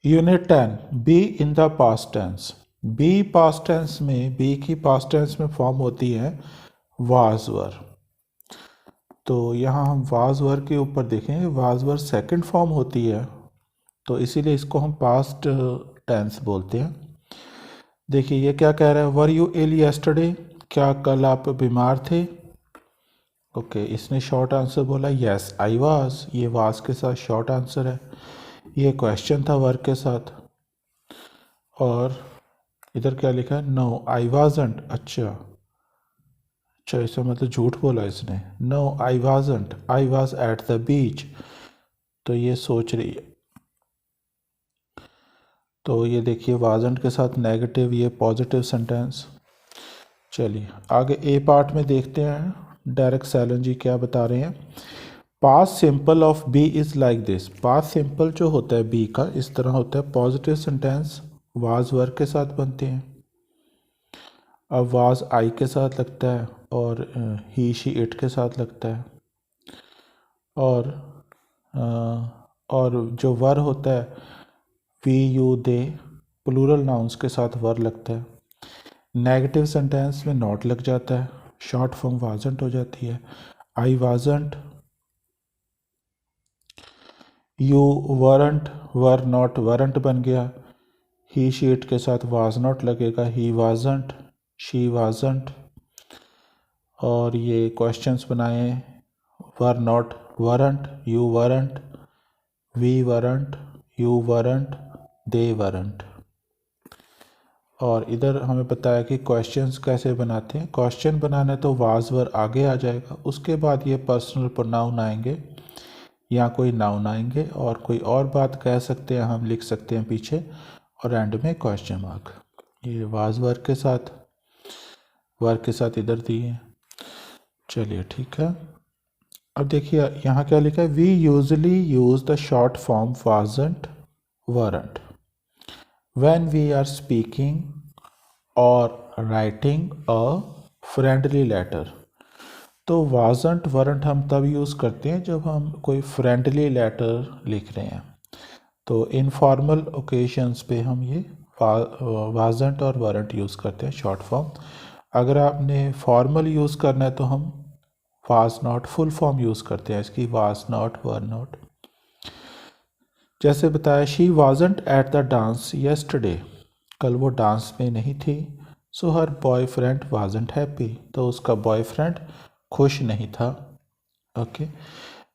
Unit 10 be in the past tense. Be past tense में, be की past tense में form होती है वाज वर। तो यहाँ हम वाज वर के ऊपर देखेंगे, वाज वर सेकंड फॉर्म होती है, तो इसीलिए इसको हम पास्ट टेंस बोलते हैं। देखिए ये क्या कह रहा है, वर यू इल यस्टरडे, क्या कल आप बीमार थे। ओके, इसने शॉर्ट आंसर बोला यस आई वाज, ये वाज के साथ शॉर्ट आंसर है। ये क्वेश्चन था वर्क के साथ। और इधर क्या लिखा है, नो आई वाजंट। अच्छा, इसका मतलब झूठ बोला इसने। No I wasn't, I was at the beach. तो ये सोच रही है। तो ये देखिए वाजंट के साथ नेगेटिव, ये पॉजिटिव सेंटेंस। चलिए आगे ए पार्ट में देखते हैं डायरेक्ट सैलन जी क्या बता रहे हैं। Past simple of be is like this. Past simple जो होता है बी का इस तरह होता है, पॉजिटिव सेंटेंस वाज वर्क के साथ बनते हैं। अब वाज आई के साथ लगता है और ही शी इट के साथ लगता है। और जो वर होता है we you they, plural nouns के साथ वर लगता है। नेगेटिव सेंटेंस में नॉट लग जाता है, शॉर्ट फॉर्म वाजंट हो जाती है। I wasn't, you weren't, were not weren't बन गया। ही शी इट के साथ वाज नॉट लगेगा, ही वाजंट, शी वाजंट। और ये क्वेश्चंस बनाए, were not weren't, you weren't, we weren't, you weren't, they weren't. और इधर हमें बताया कि क्वेश्चंस कैसे बनाते हैं। क्वेश्चन बनाना है तो वाज वर आगे आ जाएगा, उसके बाद ये पर्सनल प्रोनाउन आएंगे या कोई नाउन आएंगे और कोई और बात कह सकते हैं, हम लिख सकते हैं पीछे, और एंड में क्वेश्चन मार्क। ये वाज वर्क के साथ इधर दिए। चलिए ठीक है। अब देखिए यहाँ क्या लिखा है, we usually use the short form wasn't weren't when we are speaking और राइटिंग अ फ्रेंडली लेटर। तो वाजंट वरंट हम तब यूज़ करते हैं जब हम कोई फ्रेंडली लेटर लिख रहे हैं। तो इनफॉर्मल ओकेजन्स पे हम ये वाजंट और वरंट यूज़ करते हैं शॉर्ट फॉर्म। अगर आपने फॉर्मल यूज़ करना है तो हम was not full form use करते हैं इसकी, वाज नॉट वर नॉट। जैसे बताया, she wasn't at the dance yesterday, कल वो डांस में नहीं थी। सो हर बॉयफ्रेंड वाजंट हैप्पी, तो उसका बॉयफ्रेंड खुश नहीं था। ओके,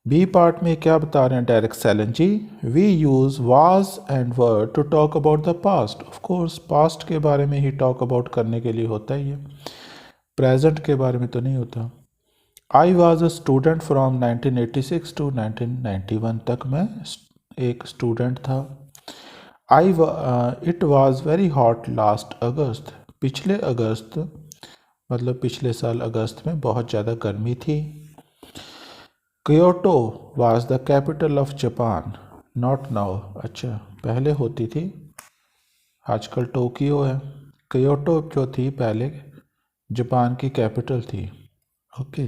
बी पार्ट में क्या बता रहे हैं डायरेक्ट सैलन जी, we use was and were to talk about the past. Of course past के बारे में ही टॉक अबाउट करने के लिए होता है, ये प्रेजेंट के बारे में तो नहीं होता। I was a student from 1986 to 1991 तक मैं एक स्टूडेंट था। It was very hot last August, पिछले अगस्त मतलब पिछले साल अगस्त में बहुत ज़्यादा गर्मी थी। Kyoto was the capital of Japan, not now. अच्छा, पहले होती थी, आजकल टोक्यो है। क्योटो जो थी पहले जापान की कैपिटल थी। Okay,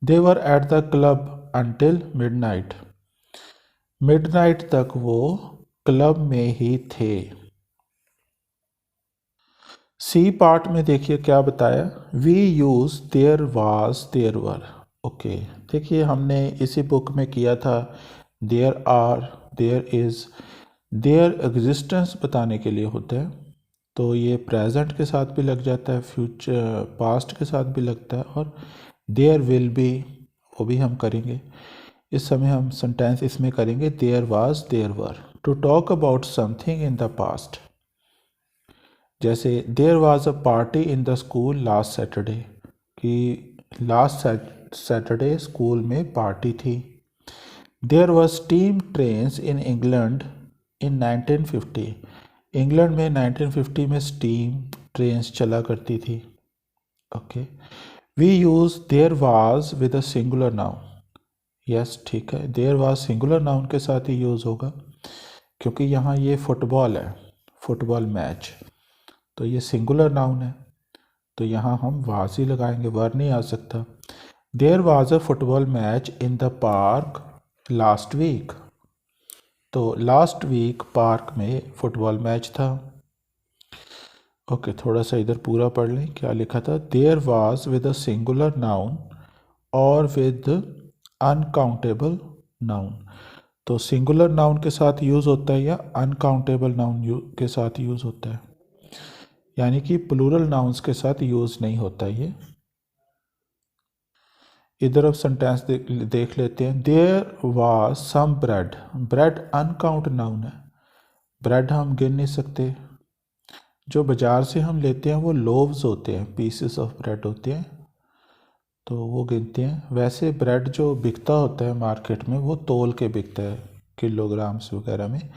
they were at the club until midnight, midnight तक वो क्लब में ही थे। सी पार्ट में देखिए क्या बताया, we use there was there were. Okay, देखिए हमने इसी बुक में किया था, there are, there is, there existence बताने के लिए होता है। तो ये प्रेजेंट के साथ भी लग जाता है, फ्यूचर पास्ट के साथ भी लगता है, और देयर विल बी वो भी हम करेंगे। इस समय हम सेंटेंस इसमें करेंगे, there was there were to talk about something in the past. जैसे there was a party in the school last Saturday, कि लास्ट सैटरडे स्कूल में पार्टी थी। There was steam trains in England in 1950, England में 1950 में steam trains चला करती थी। Okay, we use there was with a singular noun. Yes ठीक है, देयर वाज सिंगुलर नाउन के साथ ही यूज़ होगा, क्योंकि यहाँ ये फुटबॉल है, फुटबॉल मैच, तो ये सिंगुलर नाउन है, तो यहाँ हम वाज ही लगाएंगे, वर नहीं आ सकता। There was a football match in the park last week, तो लास्ट वीक पार्क में फुटबॉल मैच था। ओके, थोड़ा सा इधर पूरा पढ़ लें क्या लिखा था। There was with a singular noun और विद अनकाउंटेबल नाउन। तो सिंगुलर नाउन के साथ यूज़ होता है या अनकाउंटेबल नाउन के साथ यूज़ होता है, यानी कि प्लूरल नाउन्स के साथ यूज़ नहीं होता ये। इधर अब सेंटेंस देख लेते हैं। There was some bread. Bread uncount noun है, ब्रेड हम गिन नहीं सकते। जो बाज़ार से हम लेते हैं वो लोव्स होते हैं, पीसेस ऑफ ब्रेड होते हैं, तो वो गिनते हैं। वैसे ब्रेड जो बिकता होता है मार्केट में वो तोल के बिकता है, किलोग्राम्स वगैरह में।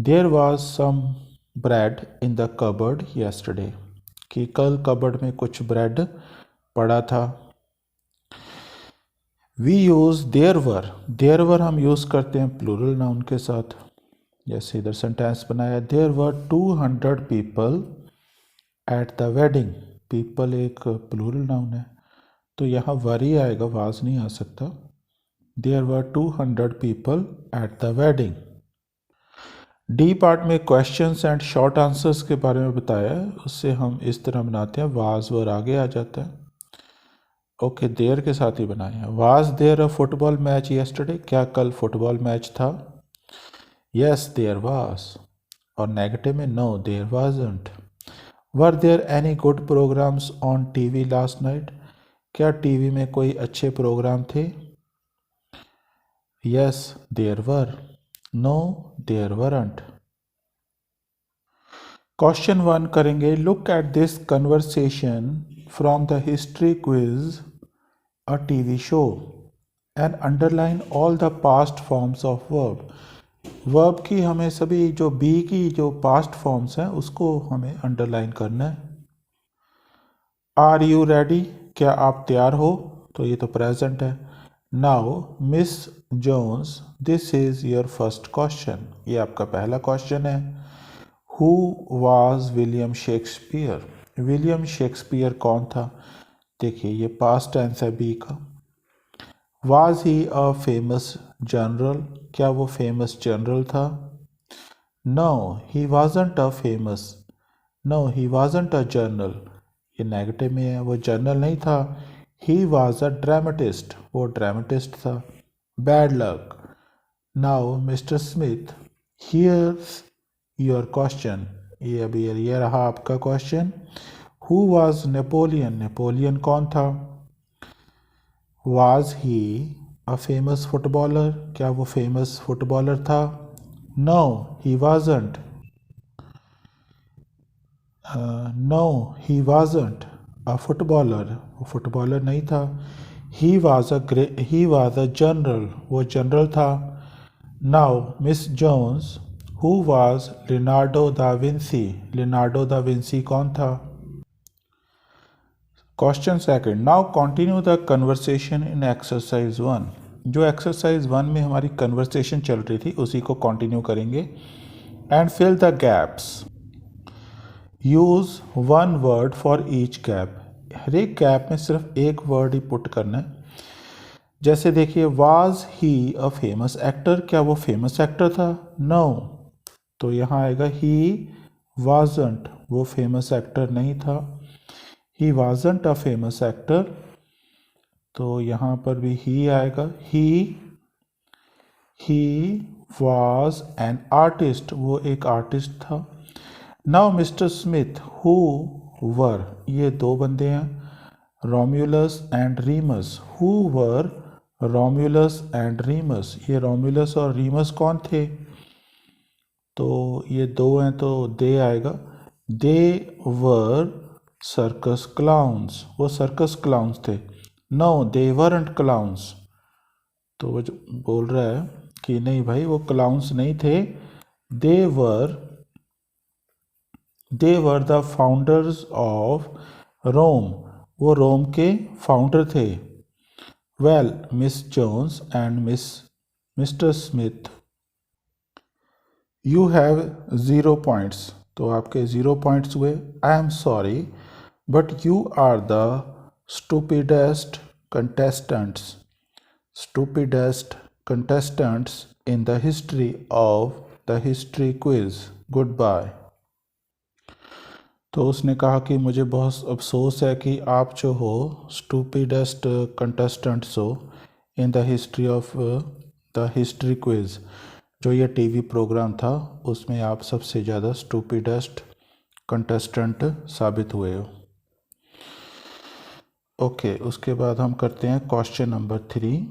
There was some bread in the cupboard yesterday, कि कल कबर्ड में कुछ ब्रेड पड़ा था। वी यूज़ देयर वर हम यूज़ करते हैं प्लूरल नाउन के साथ। जैसे इधर सेंटेंस बनाया, there were 200 people at the wedding. People एक प्लूरल नाउन है, तो यहाँ वर ही आएगा, वाज नहीं आ सकता। There were 200 people at the wedding. D part में क्वेश्चंस एंड शॉर्ट आंसर्स के बारे में बताया है, उससे हम इस तरह बनाते हैं, वाज वर आगे आ जाता है। ओके, देयर के साथ ही बनाए हैं। Was there a football match yesterday, क्या कल फुटबॉल मैच था। यस देयर वाज, और नेगेटिव में no there wasn't. Were there any good programmes on TV last night, क्या टीवी में कोई अच्छे प्रोग्राम थे। Yes there were, no there weren't. Question 1 करेंगे। Look at this conversation from the history quiz a TV show and underline all the past forms of verb. Verb की हमें सभी जो बी की जो पास्ट फॉर्म्स हैं उसको हमें अंडरलाइन करना है। आर यू रेडी, क्या आप तैयार हो, तो ये तो प्रेजेंट है। Now Miss Jones, this is your first question, ये आपका पहला क्वेश्चन है। Who was William Shakespeare, William Shakespeare कौन था। देखिए ये पास्ट टेंस है बी का। Was he a famous general, क्या वो फेमस जनरल था। No he wasn't a famous, no he wasn't a journal, ये नेगेटिव में है, वो जर्नल नहीं था। ही वाज अ ड्रामेटिस्ट, वो ड्रामेटिस्ट था। Bad luck. Now Mister Smith, here's your question, ये अभी ये रहा आपका question. Who was Napoleon, Napoleon कौन था। Was he a famous footballer, क्या वो फेमस फुटबॉलर था। No he wasn't, no he wasn't a footballer, वो फुटबॉलर नहीं था। ही वाज अ जनरल, वो जनरल था। Now Miss Jones, who was Leonardo da Vinci, Leonardo da Vinci कौन था। Question second. Now continue the conversation in exercise 1। जो exercise 1 में हमारी कन्वर्सेशन चल रही थी उसी को कंटिन्यू करेंगे। And fill the gaps, use one word for each gap, हर एक गैप में सिर्फ एक वर्ड ही पुट करना है। जैसे देखिए, was he a famous actor, क्या वो फेमस एक्टर था। नो, तो यहाँ आएगा ही वाजंट, वो फेमस एक्टर नहीं था। ही वाजंट अ फेमस एक्टर, तो यहाँ पर भी ही आएगा। ही वाज एन आर्टिस्ट, वो एक आर्टिस्ट था। Now Mister Smith, who were, ये दो बंदे हैं, Romulus and Remus. Who were Romulus and Remus, ये रोम्यूलस और रीमस कौन थे, तो ये दो हैं तो दे आएगा। दे वर सर्कस क्लाउन्स, वो सर्कस क्लाउन्स थे। नो दे वरंट क्लाउन्स, तो वो जो बोल रहा है कि नहीं भाई वो क्लाउन्स नहीं थे। They were the founders of Rome, वो रोम के फाउंडर थे। Well Miss Jones and Mister Smith, you have 0 points, तो आपके 0 पॉइंट्स हुए। I am sorry but you are the stupidest contestants, stupidest contestants in the history of the history quiz. Goodbye. तो उसने कहा कि मुझे बहुत अफसोस है कि आप जो हो स्टूपिडेस्ट कंटेस्टेंट्स हो in the history of the history quiz, जो ये टीवी प्रोग्राम था उसमें आप सबसे ज़्यादा स्टूपिडेस्ट कंटेस्टेंट साबित हुए हो। ओके, उसके बाद हम करते हैं question number 3।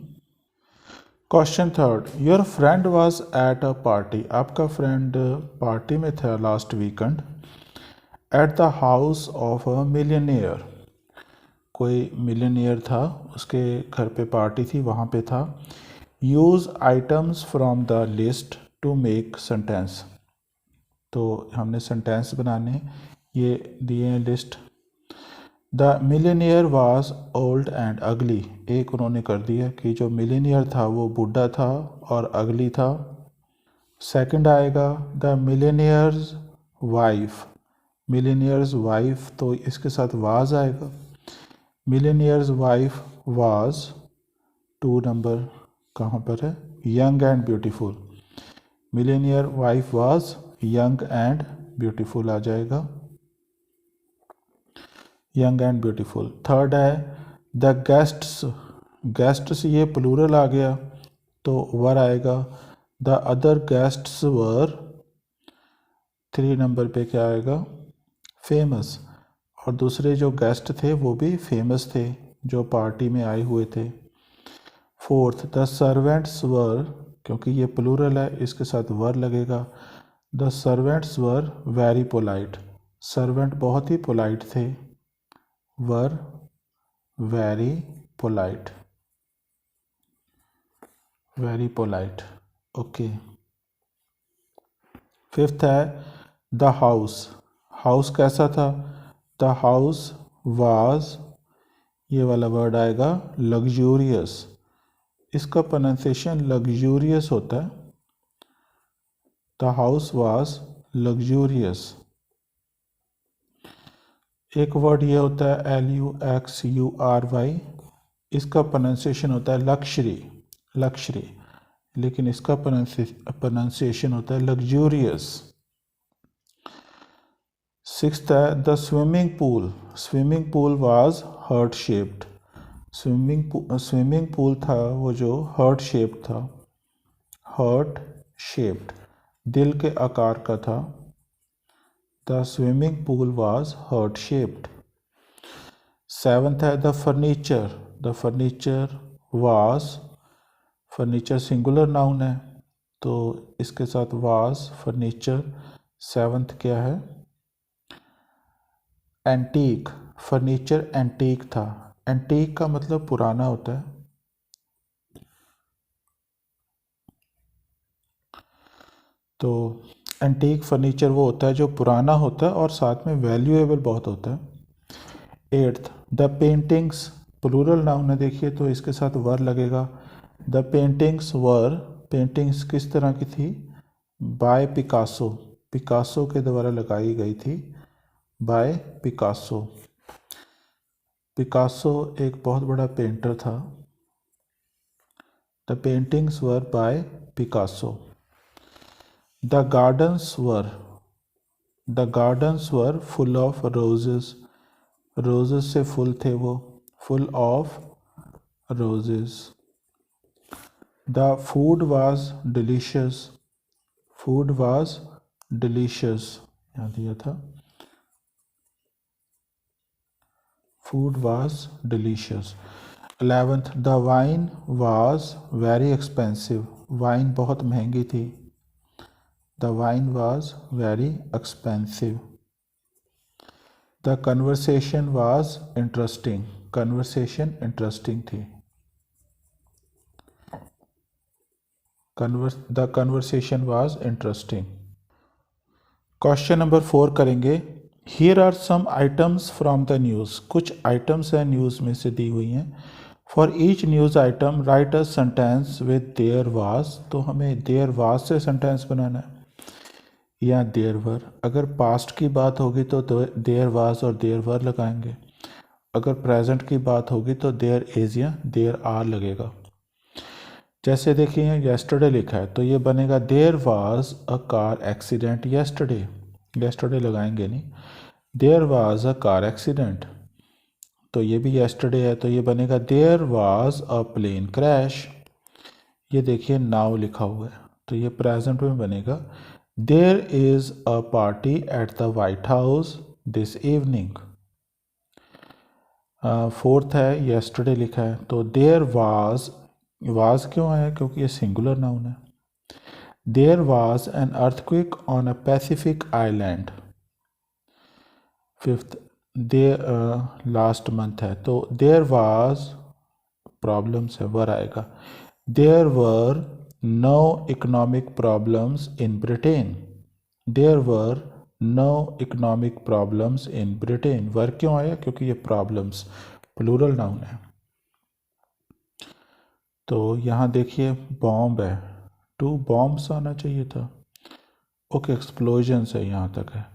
Question 3, your friend was at a party, आपका फ्रेंड पार्टी में था last weekend, at the house of a millionaire, कोई मिलियनियर था उसके घर पे पार्टी थी, वहाँ पे था। Use items from the list to make sentence, तो हमने सेंटेंस बनाने, ये दिए हैं list. The millionaire was old and ugly, एक उन्होंने कर दिया कि जो मिलेनियर था वो बूढ़ा था और अगली था। सेकंड आएगा the millionaires wife, millionaires wife, तो इसके साथ वाज आएगा। मिलेनियर्स वाइफ वाज, 2 नंबर कहाँ पर है, young and beautiful, millionaire wife was young and beautiful आ जाएगा, यंग एंड ब्यूटीफुल। थर्ड है द गेस्ट्स, गेस्ट्स ये प्लूरल आ गया तो वर आएगा। The other guests were, 3 number पे क्या आएगा, फेमस, और दूसरे जो गेस्ट थे वो भी फेमस थे जो पार्टी में आए हुए थे। फोर्थ द सर्वेंट्स वर, क्योंकि ये प्लूरल है इसके साथ वर लगेगा। The servants were very polite, servant बहुत ही पोलाइट थे, were very polite, very polite. Okay, fifth है द हाउस, हाउस कैसा था, द हाउस वाज, ये वाला वर्ड आएगा लग्जूरियस, इसका प्रोनाउंसिएशन लग्जूरियस होता है, द हाउस वाज लग्जूरियस। एक वर्ड ये होता है LUXURY, इसका प्रोनाउंसिएशन होता है लक्शरी, लक्शरी, लेकिन इसका प्रोनाउंसिएशन होता है लग्जूरियस। सिक्स्थ है the swimming pool, swimming pool was heart shaped, swimming pool था वो जो हार्ट शेप्ड था, हार्ट शेप्ड, दिल के आकार का था। The swimming pool was heart shaped. Seventh है the furniture, the furniture was, furniture singular noun है तो इसके साथ वाज फर्नीचर। सेवंथ क्या है, एंटीक, फर्नीचर एंटीक था, एंटीक का मतलब पुराना होता है। तो एंटीक फर्नीचर वो होता है जो पुराना होता है और साथ में वैल्यूएबल बहुत होता है। Eighth the paintings, plural noun है देखिए तो इसके साथ वर लगेगा। द पेंटिंग्स वर, पेंटिंग्स किस तरह की थी, बाय पिकासो, पिकासो के द्वारा लगाई गई थी, बाय पिकासो, पिकासो एक बहुत बड़ा पेंटर था। The paintings were by Picasso. The gardens were, the gardens were full of roses, roses से फुल थे वो, full of roses. The food was delicious, food was delicious, यहाँ दिया था, food was delicious. 11th the wine was very expensive, wine बहुत महंगी थी, the wine was very expensive. The conversation was interesting, conversation interesting थी, the conversation was interesting. Question number 4 करेंगे। Here are some items from the news, कुछ items हैं news में से दी हुई हैं। For each news item write a sentence with there was, तो हमें देयर वाज से सेंटेंस बनाना है या देयर वर। अगर पास्ट की बात होगी तो देयर वाज और देयर वर लगाएंगे, अगर प्रेजेंट की बात होगी तो देयर इज़ या देयर आर लगेगा। जैसे देखिए येस्टरडे लिखा है तो ये बनेगा there was a car accident yesterday, yesterday लगाएंगे नहीं, there was a car accident, तो ये भी येस्टरडे है तो ये बनेगा there was a plane crash. ये देखिए नाउ लिखा हुआ है तो ये प्रेजेंट में बनेगा there is a party at the White House this evening. Fourth है येस्टरडे लिखा है तो देयर वाज क्यों आया, क्योंकि ये सिंगुलर नाउन है। There was an earthquake on a Pacific island. Fifth there last month है तो देयर वाज प्रॉब्लम्स है वर आएगा। There were no economic problems in Britain. There were no economic problems in Britain. Were क्यों आया, क्योंकि ये problems plural noun है। तो यहाँ देखिए बॉम्ब है, 2 बॉम्ब्स आना चाहिए था। ओके एक्सप्लोजन्स है, यहाँ तक है।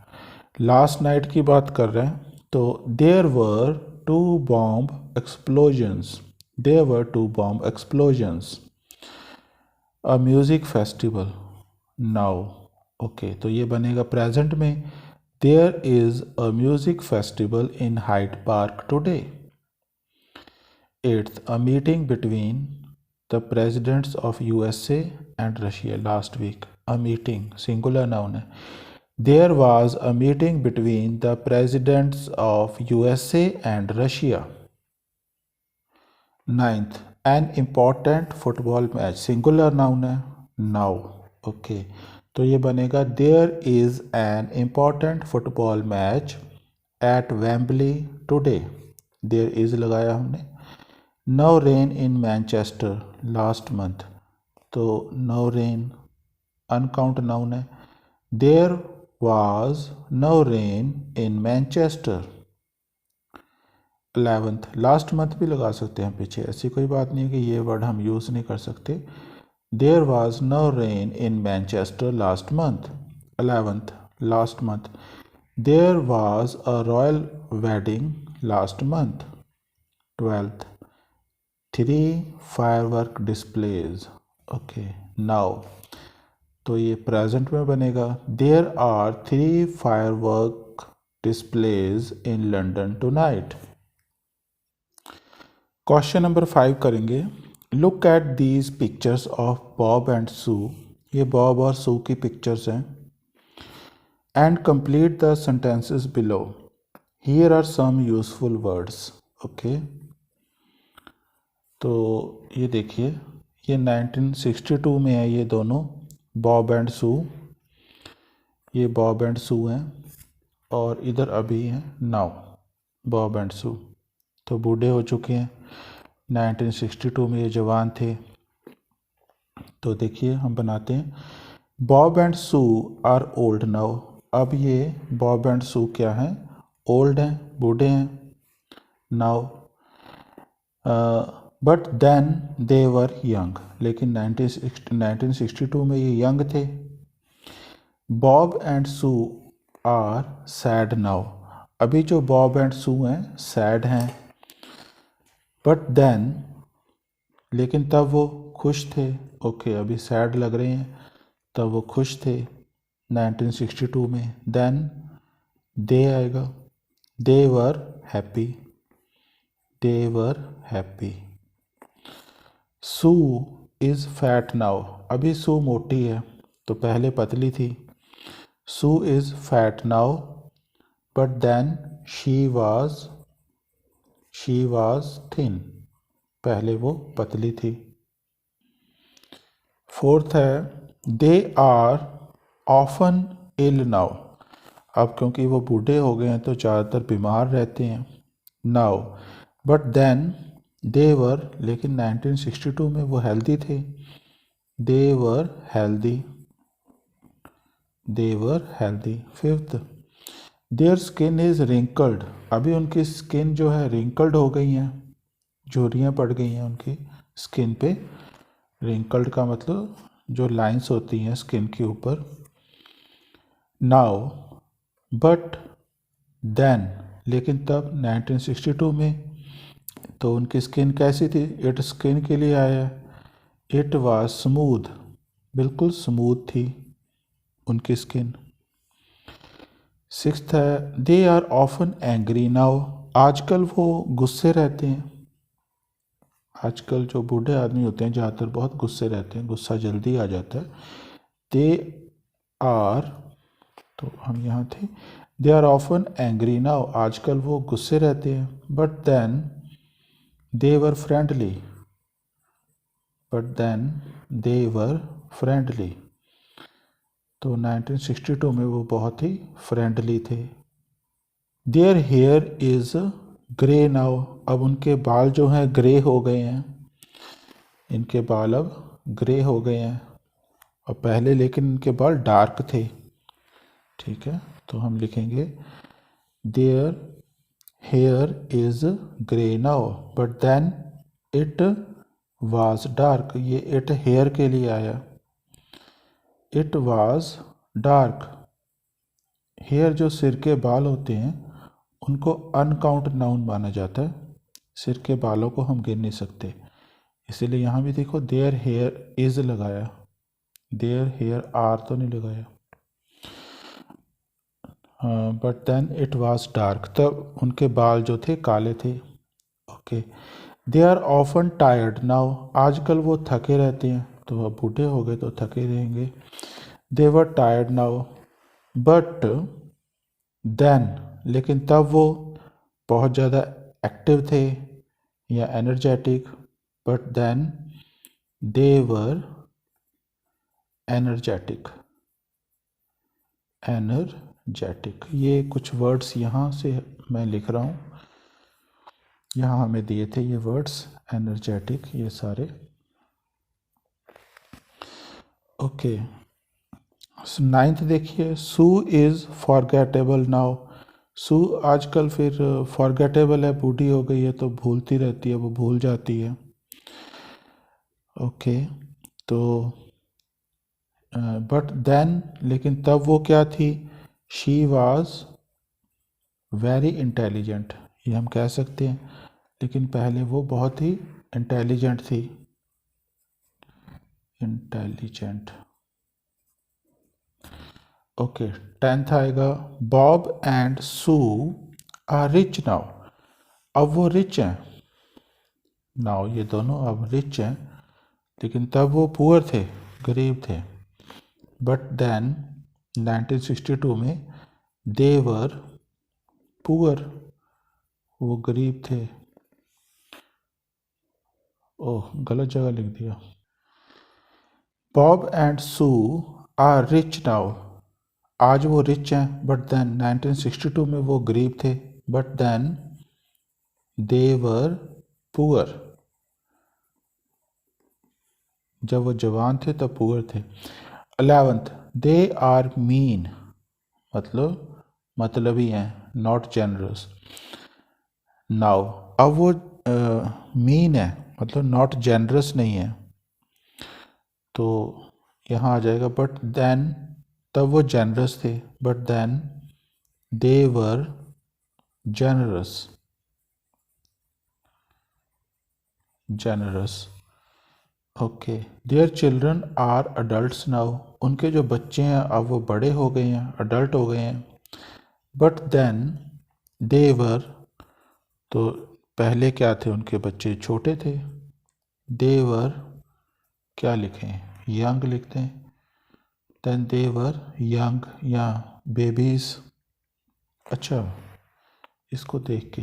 लास्ट नाइट की बात कर रहे हैं तो there were 2 bomb explosions, there were 2 bomb explosions. A music festival now, okay तो ये बनेगा प्रेजेंट में there is a music festival in Hyde Park today. Eighth a meeting between the presidents of USA and Russia last week. A meeting singular noun है, there was a meeting between the presidents of USA and Russia. Ninth an important football match singular noun है now, okay तो ये बनेगा there is an important football match at Wembley today. There is लगाया हमने। No rain in Manchester last month तो no rain uncount noun है, there was no rain in Manchester. 11th last month भी लगा सकते हैं पीछे, ऐसी कोई बात नहीं है कि ये वर्ड हम यूज़ नहीं कर सकते। There was no rain in Manchester last month. 11th last month. There was a royal wedding last month. 12th 3 firework displays, okay now तो ये प्रेजेंट में बनेगा there are 3 firework displays in London tonight. Question number 5 करेंगे। Look at these pictures of Bob and Sue, ये Bob और Sue की pictures हैं। And complete the sentences below, here are some useful words, okay तो ये देखिए ये 1962 में है, ये दोनों बॉब एंड सू, ये बॉब एंड सू हैं और इधर अभी हैं नाउ बॉब एंड सू, तो बूढ़े हो चुके हैं। 1962 में ये जवान थे। तो देखिए हम बनाते हैं Bob and Sue are old now. अब ये बॉब एंड सू क्या हैं, ओल्ड हैं, बूढ़े हैं now. But then they were young, लेकिन 1962 में ये यंग थे। Bob and Sue are sad now, अभी जो बॉब एंड सू हैं सैड हैं। बट देन, लेकिन तब वो खुश थे, ओके अभी सैड लग रहे हैं, तब वो खुश थे 1962 में। देन दे आएगा, they were happy, they were happy. Sue is fat now, अभी सू मोटी है तो पहले पतली थी। Sue is fat now but then she was thin, पहले वो पतली थी। फोर्थ है they are often ill now, अब क्योंकि वो बूढ़े हो गए हैं तो ज़्यादातर बीमार रहते हैं now. But then they were, लेकिन 1962 में वो हेल्दी थे, they were healthy, they were healthy. Fifth their skin is wrinkled, अभी उनकी स्किन जो है रिंकल्ड हो गई हैं, झुर्रियाँ पड़ गई हैं उनकी स्किन पे। रिंकल्ड का मतलब जो लाइंस होती हैं स्किन के ऊपर। नाउ बट देन, लेकिन तब 1962 में तो उनकी स्किन कैसी थी, इट स्किन के लिए आया है, इट वाज स्मूथ, बिल्कुल स्मूथ थी उनकी स्किन। सिक्स्थ है they are often angry now, आजकल वो गुस्से रहते हैं। आजकल जो बूढ़े आदमी होते हैं ज़्यादातर बहुत गुस्से रहते हैं, गुस्सा जल्दी आ जाता है। दे आर, तो हम यहाँ थे, they are often angry now, आजकल वो गुस्से रहते हैं। But then they were friendly, but then they were friendly, तो 1962 में वो बहुत ही फ्रेंडली थे। Their hair is grey now, अब उनके बाल जो हैं ग्रे हो गए हैं, इनके बाल अब ग्रे हो गए हैं, और पहले लेकिन इनके बाल डार्क थे। ठीक है, तो हम लिखेंगे their hair is grey now but then it was dark, ये इट हेयर के लिए आया। इट वाज डार्क, हेयर जो सिर के बाल होते हैं उनको अनकाउंट नाउन माना जाता है, सिर के बालों को हम गिन नहीं सकते, इसीलिए यहाँ भी देखो देयर हेयर इज़ लगाया, देयर हेयर आर तो नहीं लगाया। But then it was dark, तब उनके बाल जो थे काले थे। Okay, they are often tired now, आजकल वो थके रहते हैं, तो अब बूढ़े हो गए तो थके रहेंगे। They were tired now but then, लेकिन तब वो बहुत ज़्यादा एक्टिव थे या energetic. But then they were energetic, energetic, ये कुछ वर्ड्स यहाँ से मैं लिख रहा हूँ, यहाँ हमें दिए थे ये वर्ड्स एनर्जेटिक ये सारे। ओके, नाइन्थ देखिए, सू इज़ फॉरगेटेबल नाउ, सू आजकल फिर फॉरगेटेबल है, बूढ़ी हो गई है तो भूलती रहती है, वो भूल जाती है। ओके, तो बट देन, लेकिन तब वो क्या थी, शी वाज वेरी इंटेलिजेंट, ये हम कह सकते हैं, लेकिन पहले वो बहुत ही इंटेलिजेंट थी, इंटेलिजेंट। ओके, टेंथ आएगा, Bob and Sue are rich now, अब वो रिच हैं, नाउ ये दोनों अब रिच हैं, लेकिन तब वो पुअर थे, गरीब थे। बट देन 1962 में दे वर पुअर, वो गरीब थे। ओह, गलत जगह लिख दिया। Bob and Sue are rich now, आज वो रिच हैं, बट देन 1962 में वो गरीब थे। But then they were poor, जब वो जवान थे तब पुअर थे। 11th, दे आर मीन, मतलबी हैं, नॉट जेनरस। नाउ अब वो मीन है, मतलब नॉट जेनरस नहीं है, तो यहाँ आ जाएगा बट देन, तब वो जेनरस थे, but then they were generous, generous. Okay, their children are adults now, उनके जो बच्चे हैं अब वो बड़े हो गए हैं, अडल्ट हो गए हैं। बट देन दे वर, तो पहले क्या थे, उनके बच्चे छोटे थे। दे वर क्या लिखें, यंग लिखते हैं। देन दे वर यंग या बेबीज, अच्छा इसको देख के,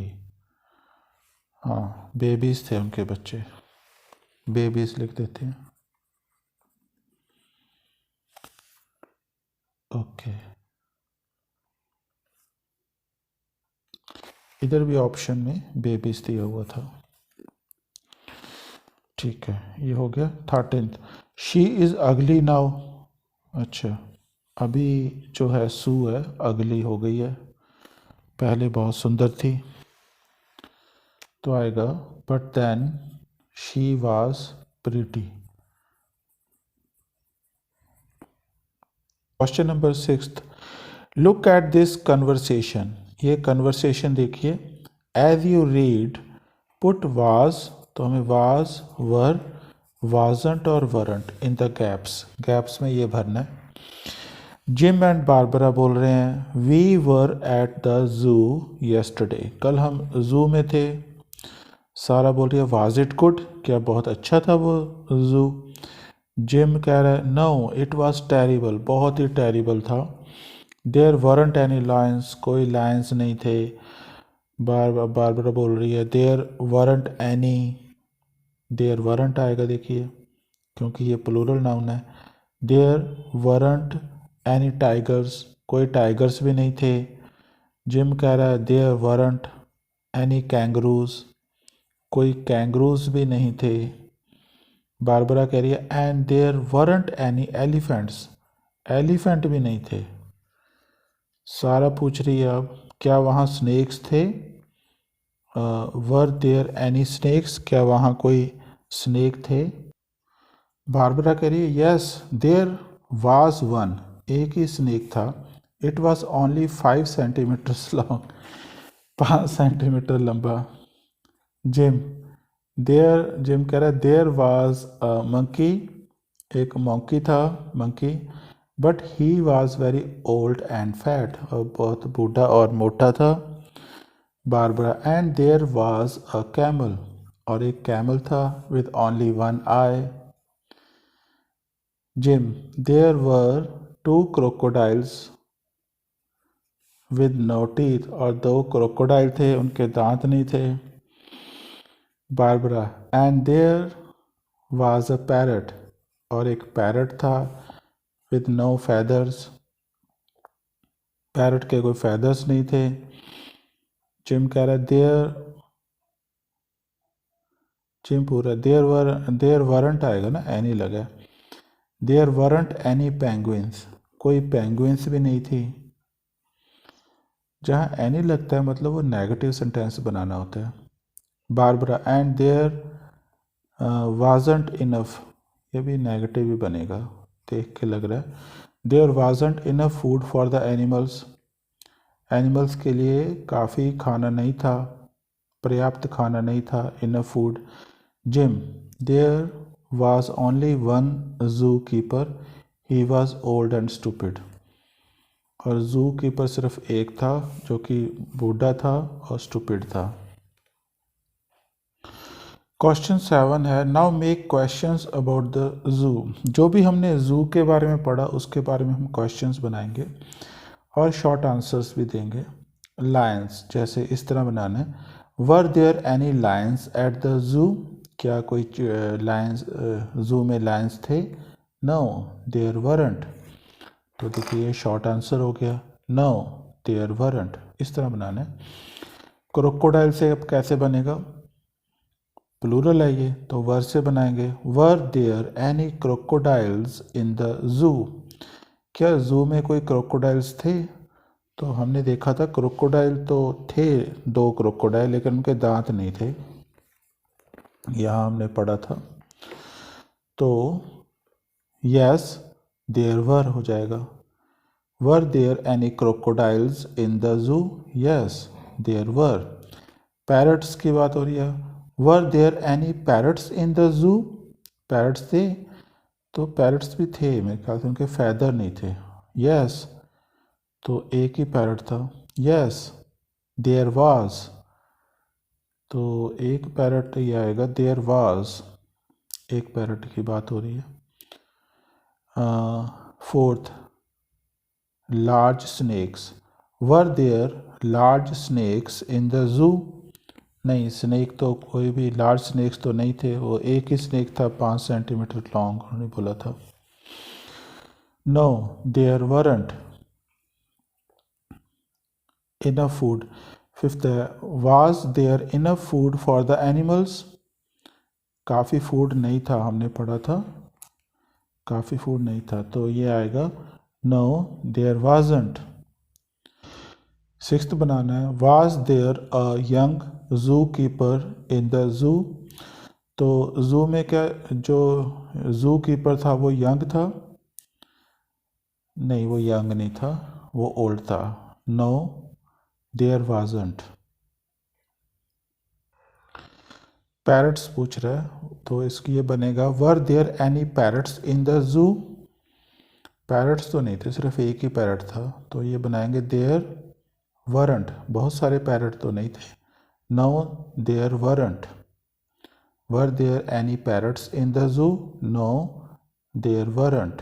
हाँ बेबीज थे उनके बच्चे, बेबीज लिख देते हैं। ओके, इधर भी ऑप्शन में बेबीज दिया हुआ था। ठीक है, ये हो गया। 13th, शी इज़ अगली नाउ, अच्छा अभी जो है सू है अगली हो गई है, पहले बहुत सुंदर थी, तो आएगा but then she was pretty. Question number 6, look at this conversation, ये कन्वर्सेशन देखिए। As you read put was, तो हमें वाज वर वाजंट और वरंट इन द गैप्स में ये भरना है। जिम एंड बारबरा बोल रहे हैं we were at the zoo yesterday, कल हम ज़ू में थे। सारा बोल रही है वाज इट गुड, क्या बहुत अच्छा था वो ज़ू। जिम कह रहा है नो इट वाज टेरिबल, बहुत ही टेरिबल था। देयर वरंट एनी लायंस, कोई लायंस नहीं थे। बारबरा बोल रही है there weren't any, there weren't आएगा देखिए क्योंकि ये प्लूरल नाउन है। देयर वरंट एनी टाइगर्स, कोई टाइगर्स भी नहीं थे। जिम कह रहा है देयर वरंट एनी कैंगरूज, कोई कैंगरूज भी नहीं थे। बारबरा कह रही है and there weren't any elephants, elephant भी नहीं थे। सारा पूछ रही है अब क्या वहाँ स्नेक्स थे, वर देयर एनी स्नेक्स, क्या वहाँ कोई स्नेक थे। बारबरा कह रही है यस देयर वाज वन, एक ही स्नेक था। It was only 5 centimetres long, 5 centimetre लंबा। जिम कह रहा है देयर वाज अ मंकी, एक मंकी था monkey, but he was very old and fat, और बहुत बूढ़ा और मोटा था। Barbara and there was a camel, और एक कैमल था with only one eye. Jim there were 2 crocodiles with no teeth, और 2 क्रोकोडाइल थे उनके दांत नहीं थे। Barbara and there was a parrot, और एक पैरट था विद नो फैदर्स, पैरट के कोई फैदर्स नहीं थे। जिम कह रहा है जिम पूरा देयर वरंट आएगा ना, एनी लगा। देयर वरंट एनी पेंगुइन्स, कोई पेंगुइन्स भी नहीं थी। जहाँ एनी लगता है मतलब वो नेगेटिव सेंटेंस बनाना होता है। Barbara and there wasn't enough, ये भी नेगेटिव ही बनेगा, देख के लग रहा है। There wasn't enough food for the animals, animals के लिए काफ़ी खाना नहीं था, पर्याप्त खाना नहीं था, enough food. Jim there was only one zoo keeper, he was old and stupid, और जू कीपर सिर्फ एक था जो कि बूढ़ा था और स्टूपिड था। क्वेश्चन 7 है now make questions about the zoo, जो भी हमने जू के बारे में पढ़ा उसके बारे में हम क्वेश्चंस बनाएंगे और शॉर्ट आंसर्स भी देंगे। लायंस जैसे इस तरह बनाना है, were there any lions at the zoo, क्या कोई लायंस जू में लायंस थे। नो देयर वरंट, तो देखिए ये शॉर्ट आंसर हो गया, नो देयर वरंट, इस तरह बनाना है। क्रोकोडाइल से अब कैसे बनेगा, प्लूरल है ये तो वर से बनाएंगे। Were there any crocodiles in the zoo, क्या जू में कोई क्रोकोडाइल्स थे। तो हमने देखा था क्रोकोडाइल तो थे 2 क्रोकोडाइल, लेकिन उनके दांत नहीं थे, यहाँ हमने पढ़ा था। तो यस देयर वर हो जाएगा। Were there any crocodiles in the zoo, yes there were. Parrots की बात हो रही है, were there any parrots in the zoo, parrots थे, तो पैरट्स भी थे मेरे ख्याल से, उनके फैदर नहीं थे। यस तो एक ही पैरट था। यस देयर वाज, तो एक पैरट ही आएगा, देयर वाज, एक पैरट की बात हो रही है। 4th large snakes, were there large snakes in the zoo, नहीं स्नेक तो कोई भी लार्ज स्नेक्स तो नहीं थे, वो एक ही स्नेक था 5 सेंटीमीटर लॉन्ग, उन्होंने बोला था। No there weren't enough food. 5th was there enough food for the animals, काफ़ी फूड नहीं था, हमने पढ़ा था काफ़ी फूड नहीं था, तो ये आएगा नो देयर वाजंट। 6th बनाना है, वाज देयर अ यंग जू कीपर इन द जू, तो जू में क्या जो जू कीपर था वो यंग था, नहीं वो यंग नहीं था, वो ओल्ड था। No there wasn't. पैरट्स पूछ रहा है, तो इसकी ये बनेगा were there any parrots in the zoo. Parrots तो नहीं थे, सिर्फ एक ही पैरट था, तो ये बनाएंगे देयर वरंट। बहुत सारे पैरट तो नहीं थे। No there weren't. Were there any parrots in the zoo? No there weren't.